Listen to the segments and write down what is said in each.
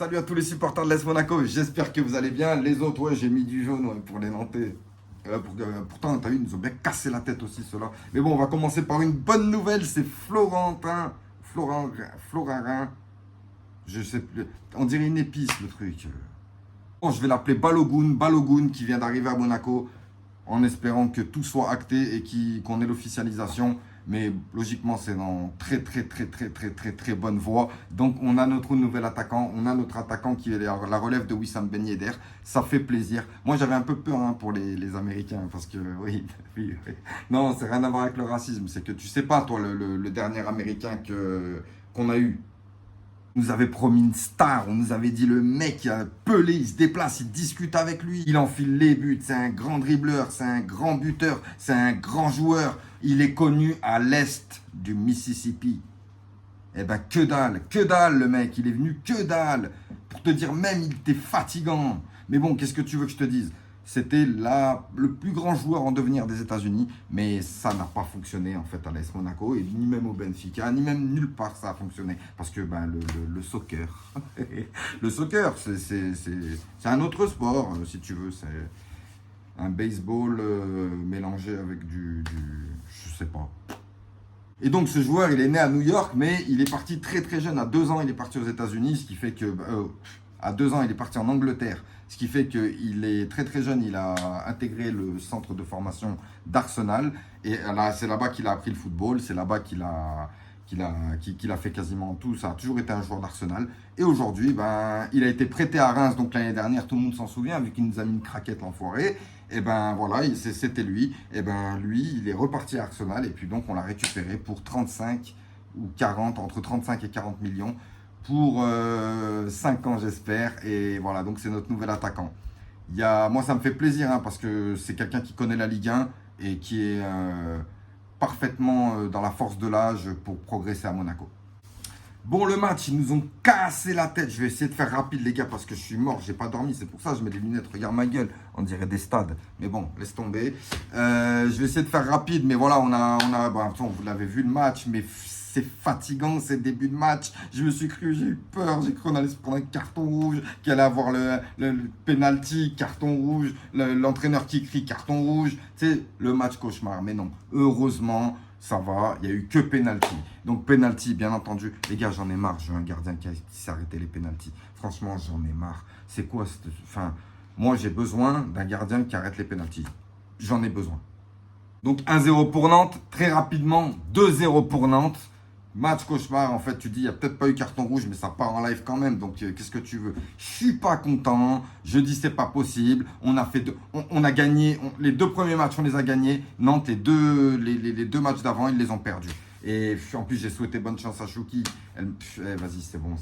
Salut à tous les supporters de l'AS Monaco, j'espère que vous allez bien. Les autres, ouais, j'ai mis du jaune pour les Nantais. Pourtant, t'as vu, ils nous ont bien cassé la tête aussi, ceux-là. Mais bon, on va commencer par une bonne nouvelle, c'est Florin, je sais plus, on dirait une épice le truc. Bon, je vais l'appeler Balogun qui vient d'arriver à Monaco, en espérant que tout soit acté et qu'on ait l'officialisation. Mais logiquement, c'est dans très bonne voie. Donc, on a notre nouvel attaquant. On a notre attaquant qui est la relève de Wissam Ben Yedder. Ça fait plaisir. Moi, j'avais un peu peur pour les Américains. Parce que, oui. Non, c'est rien à voir avec le racisme. C'est que tu sais pas, toi, le dernier Américain qu'on a eu. On nous avait promis une star, on nous avait dit le mec, il a pelé, il se déplace, il discute avec lui, il enfile les buts, c'est un grand dribbleur, c'est un grand buteur, c'est un grand joueur. Il est connu à l'est du Mississippi. Eh ben que dalle le mec, il est venu que dalle. Pour te dire même, il était fatigant. Mais bon, qu'est-ce que tu veux que je te dise? C'était le plus grand joueur en devenir des États-Unis, mais ça n'a pas fonctionné en fait à l'AS Monaco, et ni même au Benfica, ni même nulle part ça a fonctionné. Parce que le soccer, le soccer, c'est un autre sport, si tu veux. C'est un baseball mélangé avec je sais pas. Et donc ce joueur, il est né à New York, mais il est parti très jeune. À 2 ans, il est parti aux États-Unis, ce qui fait que... à 2 ans, il est parti en Angleterre, ce qui fait qu'il est très jeune. Il a intégré le centre de formation d'Arsenal. Et là, c'est là-bas qu'il a appris le football, c'est là-bas qu'il a fait quasiment tout. Ça a toujours été un joueur d'Arsenal. Et aujourd'hui, il a été prêté à Reims, donc l'année dernière, tout le monde s'en souvient, vu qu'il nous a mis une craquette l'enfoiré. Et voilà, c'était lui. Et lui, il est reparti à Arsenal. Et puis donc, on l'a récupéré pour 35 ou 40, entre 35 et 40 millions. Pour 5 ans, j'espère. Et voilà, donc c'est notre nouvel attaquant. Moi, ça me fait plaisir, parce que c'est quelqu'un qui connaît la Ligue 1 et qui est parfaitement dans la force de l'âge pour progresser à Monaco. Bon, le match, ils nous ont cassé la tête. Je vais essayer de faire rapide, les gars, parce que je suis mort, j'ai pas dormi. C'est pour ça que je mets des lunettes. Regarde ma gueule, on dirait des stades. Mais bon, laisse tomber. Je vais essayer de faire rapide, mais voilà, vous l'avez vu le match, mais c'est fatigant, ces débuts de match. Je me suis cru, j'ai eu peur. J'ai cru qu'on allait se prendre un carton rouge, qu'il allait avoir le penalty, carton rouge, l'entraîneur qui crie carton rouge. Tu sais, le match cauchemar. Mais non, heureusement, ça va, il n'y a eu que penalty. Donc penalty, bien entendu. Les gars, j'en ai marre. J'ai un gardien qui s'est arrêté les penalties. Franchement, j'en ai marre. C'est quoi moi, j'ai besoin d'un gardien qui arrête les penalties. J'en ai besoin. Donc 1-0 pour Nantes. Très rapidement, 2-0 pour Nantes. Match cauchemar, en fait, tu dis, il n'y a peut-être pas eu carton rouge, mais ça part en live quand même. Donc, qu'est-ce que tu veux? Je suis pas content. Je dis, c'est pas possible. On a gagné. Les 2 premiers matchs, on les a gagnés. Nantes, les deux matchs d'avant, ils les ont perdus. Et en plus, j'ai souhaité bonne chance à Chouki. Vas-y, c'est bon.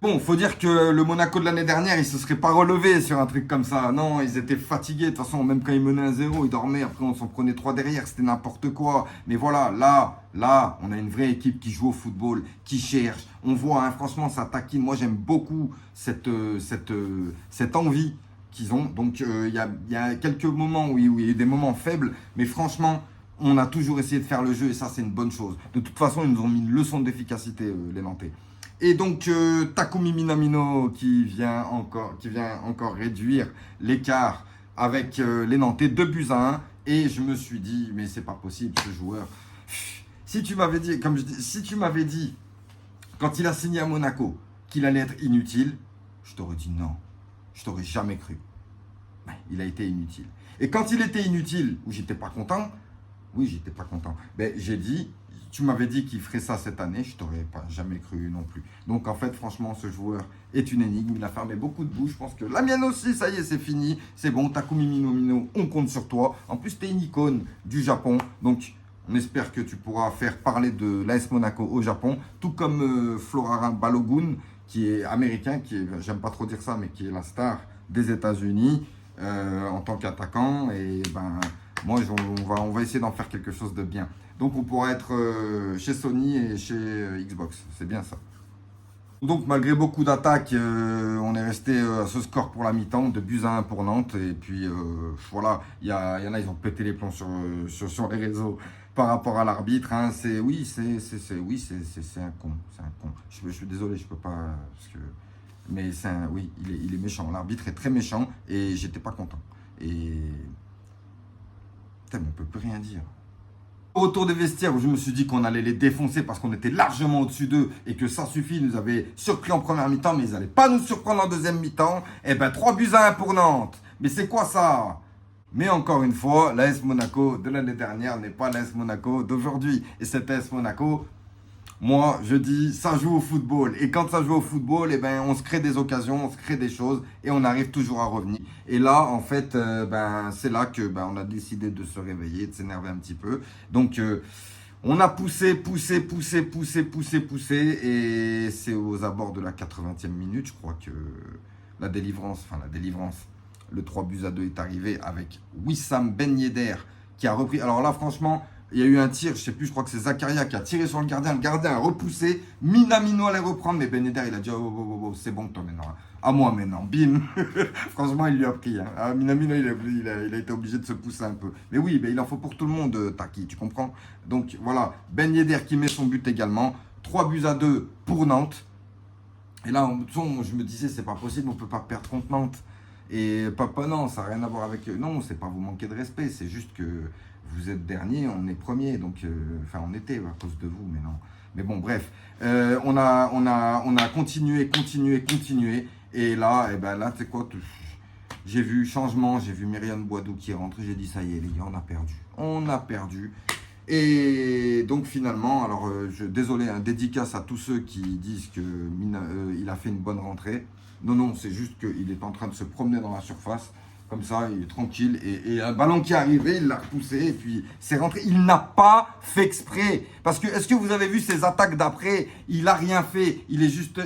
Bon, faut dire que le Monaco de l'année dernière, ils se seraient pas relevés sur un truc comme ça. Non, ils étaient fatigués. De toute façon, même quand ils menaient 1-0, ils dormaient. Après, on s'en prenait 3 derrière. C'était n'importe quoi. Mais voilà, là, on a une vraie équipe qui joue au football, qui cherche. On voit, franchement, ça taquine. Moi, j'aime beaucoup cette envie qu'ils ont. Donc, il y a quelques moments où il y a eu des moments faibles. Mais franchement, on a toujours essayé de faire le jeu et ça, c'est une bonne chose. De toute façon, ils nous ont mis une leçon d'efficacité, les Nantais. Et donc Takumi Minamino qui vient encore réduire l'écart avec les Nantais, 2-1. Et je me suis dit, mais c'est pas possible ce joueur. Si tu m'avais dit, quand il a signé à Monaco qu'il allait être inutile, je t'aurais dit non. Je t'aurais jamais cru. Il a été inutile. Et quand il était inutile, où j'étais pas content, j'ai dit, tu m'avais dit qu'il ferait ça cette année, je t'aurais jamais cru non plus. Donc en fait, franchement, ce joueur est une énigme. Il a fermé beaucoup de bouches. Je pense que la mienne aussi, ça y est, c'est fini. C'est bon, Takumi Minamino, on compte sur toi. En plus, tu es une icône du Japon. Donc, on espère que tu pourras faire parler de l'AS Monaco au Japon. Tout comme Florin Balogun, qui est américain, j'aime pas trop dire ça, mais qui est la star des États-Unis en tant qu'attaquant. Et moi, on va essayer d'en faire quelque chose de bien. Donc, on pourra être chez Sony et chez Xbox. C'est bien ça. Donc, malgré beaucoup d'attaques, on est resté à ce score pour la mi-temps, de 2-1 pour Nantes. Et puis, voilà, il y en a, ils ont pété les plombs sur les réseaux par rapport à l'arbitre. C'est un con. C'est un con. Je suis désolé, je peux pas... Parce que Mais oui, il est méchant. L'arbitre est très méchant et j'étais pas content. Et putain, mais on peut plus rien dire. Au retour des vestiaires où je me suis dit qu'on allait les défoncer parce qu'on était largement au-dessus d'eux et que ça suffit, ils nous avaient surpris en première mi-temps, mais ils n'allaient pas nous surprendre en deuxième mi-temps. Eh ben 3-1 pour Nantes. Mais c'est quoi ça? Mais encore une fois, l'AS Monaco de l'année dernière n'est pas l'AS Monaco d'aujourd'hui. Et cet AS Monaco, moi, je dis, ça joue au football. Et quand ça joue au football, eh ben, on se crée des occasions, on se crée des choses et on arrive toujours à revenir. Et là, en fait, c'est là que on a décidé de se réveiller, de s'énerver un petit peu. Donc, on a poussé. Et c'est aux abords de la 80e minute, je crois que la délivrance, le 3-2 est arrivé avec Wissam Ben Yedder qui a repris. Alors là, franchement, il y a eu un tir, je sais plus, je crois que c'est Zakaria qui a tiré sur le gardien a repoussé, Minamino allait reprendre, mais Ben Yedder, il a dit, oh, c'est bon toi maintenant, à moi maintenant, bim. Franchement, il lui a pris. Hein. Minamino, il a été obligé de se pousser un peu. Mais oui, il en faut pour tout le monde, Taki, tu comprends? Donc voilà, Ben Yedder qui met son but également, 3-2 pour Nantes. Et là, je me disais, c'est pas possible, on peut pas perdre contre Nantes. Et papa, non, ça n'a rien à voir avec eux. Non, c'est pas vous manquer de respect, c'est juste que vous êtes dernier, on est premier, donc on était à cause de vous, mais non. Mais bon, bref, on a continué, et là, là, tu sais quoi, j'ai vu changement, j'ai vu Myriam Boadou qui est rentrée, j'ai dit ça y est les gars, on a perdu. Et donc finalement, alors désolé, un dédicace à tous ceux qui disent que il a fait une bonne rentrée. Non, c'est juste qu'il est en train de se promener dans la surface. Comme ça, il est tranquille. Et un ballon qui est arrivé, il l'a repoussé. Et puis, c'est rentré. Il n'a pas fait exprès. Parce que, est-ce que vous avez vu ses attaques d'après? Il n'a rien fait. Il est juste...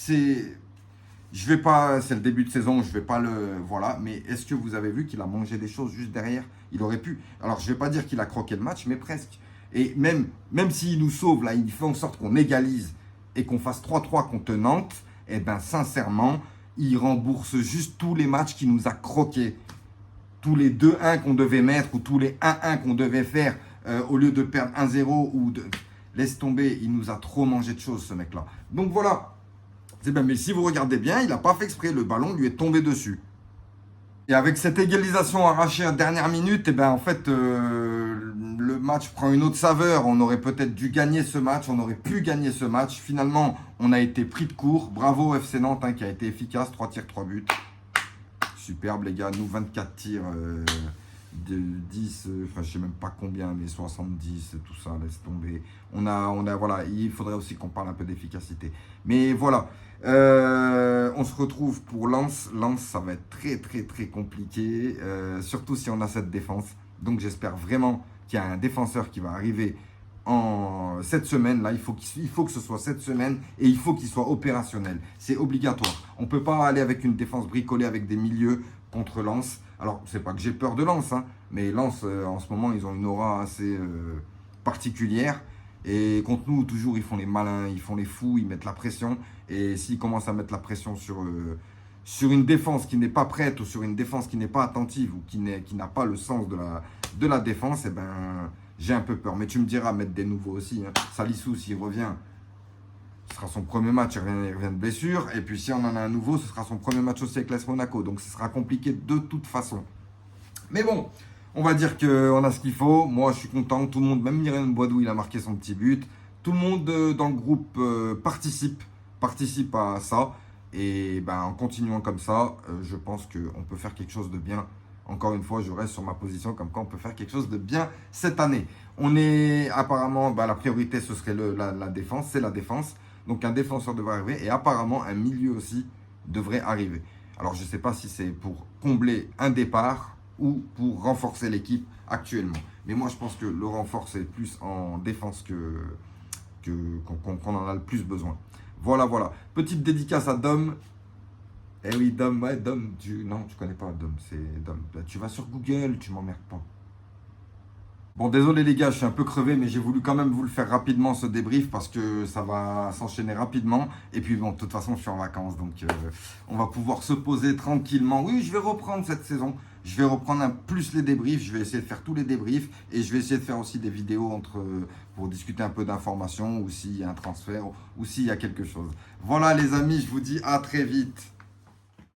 Je vais pas... C'est le début de saison. Je vais pas le... Voilà. Mais est-ce que vous avez vu qu'il a mangé des choses juste derrière? Il aurait pu... Alors, je vais pas dire qu'il a croqué le match, mais presque. Et même s'il nous sauve, là, il fait en sorte qu'on égalise et qu'on fasse 3-3 contre Nantes. Eh bien, sincèrement, il rembourse juste tous les matchs qu'il nous a croqués. Tous les 2-1 qu'on devait mettre ou tous les 1-1 qu'on devait faire au lieu de perdre 1-0 ou de... Laisse tomber, il nous a trop mangé de choses, ce mec-là. Donc voilà. C'est bien, mais si vous regardez bien, il n'a pas fait exprès. Le ballon lui est tombé dessus. Et avec cette égalisation arrachée en dernière minute, en fait, le match prend une autre saveur. On aurait peut-être dû gagner ce match, on aurait pu gagner ce match. Finalement, on a été pris de court. Bravo FC Nantes qui a été efficace, 3 tirs, 3 buts. Superbe les gars, nous 24 tirs, de 10, je sais même pas combien, mais 70, tout ça, laisse tomber. Voilà, il faudrait aussi qu'on parle un peu d'efficacité. Mais voilà. On se retrouve pour Lens. Lens, ça va être très très très compliqué, surtout si on a cette défense. Donc j'espère vraiment qu'il y a un défenseur qui va arriver cette semaine. Là, il faut que ce soit cette semaine et il faut qu'il soit opérationnel. C'est obligatoire. On ne peut pas aller avec une défense bricolée avec des milieux contre Lens. Alors, c'est pas que j'ai peur de Lens, hein, mais Lens, en ce moment, ils ont une aura assez particulière. Et contre nous, toujours, ils font les malins, ils font les fous, ils mettent la pression. Et s'ils commencent à mettre la pression sur une défense qui n'est pas prête ou sur une défense qui n'est pas attentive ou qui n'a pas le sens de la défense, j'ai un peu peur. Mais tu me diras, mettre des nouveaux aussi. Hein. Salissou, s'il revient, ce sera son premier match, il revient de blessure. Et puis si on en a un nouveau, ce sera son premier match aussi avec l'AS Monaco. Donc ce sera compliqué de toute façon. Mais bon, on va dire qu'on a ce qu'il faut. Moi, je suis content. Tout le monde, même Myriam Boadou, il a marqué son petit but. Tout le monde dans le groupe participe à ça. Et en continuant comme ça, je pense qu'on peut faire quelque chose de bien. Encore une fois, je reste sur ma position comme quoi on peut faire quelque chose de bien cette année. On est apparemment, la priorité, ce serait la défense. C'est la défense. Donc un défenseur devrait arriver. Et apparemment, un milieu aussi devrait arriver. Alors, je ne sais pas si c'est pour combler un départ ou pour renforcer l'équipe actuellement. Mais moi, je pense que le renfort, c'est plus en défense qu'on en a le plus besoin. Voilà. Petite dédicace à Dom. Eh oui, Dom, ouais, Dom. Non, tu connais pas Dom, c'est Dom. Tu vas sur Google, tu m'emmerdes pas. Bon, désolé les gars, je suis un peu crevé, mais j'ai voulu quand même vous le faire rapidement, ce débrief, parce que ça va s'enchaîner rapidement. Et puis bon, de toute façon, je suis en vacances, donc on va pouvoir se poser tranquillement. Oui, je vais reprendre cette saison. Je vais reprendre plus les débriefs. Je vais essayer de faire tous les débriefs. Et je vais essayer de faire aussi des vidéos pour discuter un peu d'informations ou s'il y a un transfert ou s'il y a quelque chose. Voilà les amis, je vous dis à très vite.